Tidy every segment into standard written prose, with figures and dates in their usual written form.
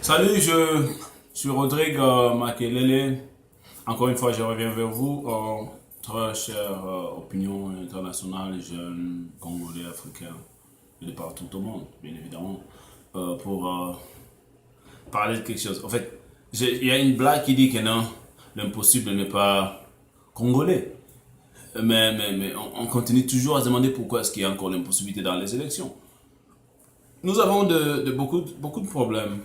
Salut, je suis Rodrigue Makelele. Encore une fois, je reviens vers vous. Très chère opinion internationale, jeunes Congolais, Africains, et de partout au monde, bien évidemment, pour parler de quelque chose. En fait, il y a une blague qui dit que non, l'impossible n'est pas congolais. Mais on continue toujours à se demander pourquoi est-ce qu'il y a encore l'impossibilité dans les élections. Nous avons beaucoup de problèmes.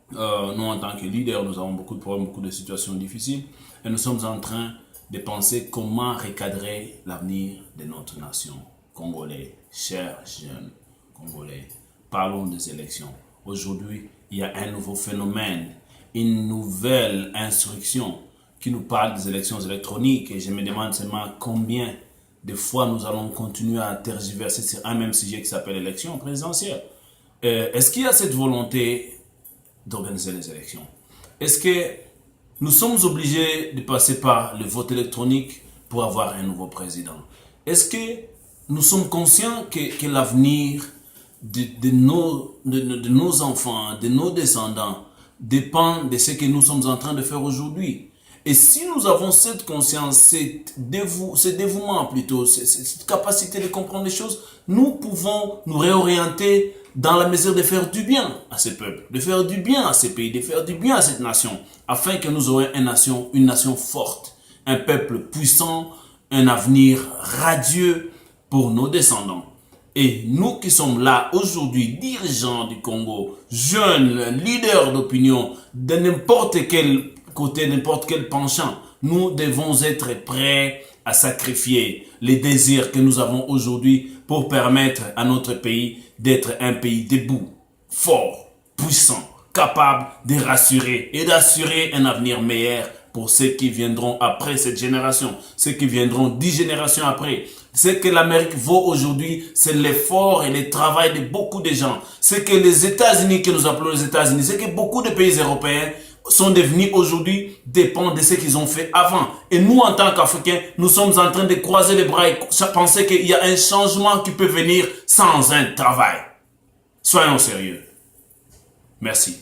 Nous, en tant que leaders, nous avons beaucoup de problèmes, beaucoup de situations difficiles. Et nous sommes en train de penser comment recadrer l'avenir de notre nation congolais, chers jeunes congolais. Parlons des élections. Aujourd'hui, il y a un nouveau phénomène, une nouvelle instruction qui nous parle des élections électroniques. Et je me demande seulement combien de fois nous allons continuer à tergiverser sur un même sujet qui s'appelle l'élection présidentielle. Est-ce qu'il y a cette volonté d'organiser les élections? Est-ce que nous sommes obligés de passer par le vote électronique pour avoir un nouveau président? Est-ce que nous sommes conscients que l'avenir de nos enfants, de nos descendants, dépend de ce que nous sommes en train de faire aujourd'hui? Et si nous avons cette conscience, ce dévouement plutôt, cette capacité de comprendre les choses, nous pouvons nous réorienter dans la mesure de faire du bien à ce peuple, de faire du bien à ces pays, de faire du bien à cette nation, afin que nous ayons une nation forte, un peuple puissant, un avenir radieux pour nos descendants. Et nous qui sommes là aujourd'hui, dirigeants du Congo, jeunes, leaders d'opinion, de n'importe quel côté, n'importe quel penchant, nous devons être prêts à sacrifier les désirs que nous avons aujourd'hui pour permettre à notre pays d'être un pays debout, fort, puissant, capable de rassurer et d'assurer un avenir meilleur pour ceux qui viendront après cette génération, ceux qui viendront 10 générations après. Ce que l'Amérique vaut aujourd'hui, c'est l'effort et le travail de beaucoup de gens. Ce que les États-Unis, que nous appelons les États-Unis, ce que beaucoup de pays européens sont devenus aujourd'hui dépend de ce qu'ils ont fait avant. Et nous, en tant qu'Africains, nous sommes en train de croiser les bras et penser qu'il y a un changement qui peut venir sans un travail. Soyons sérieux. Merci.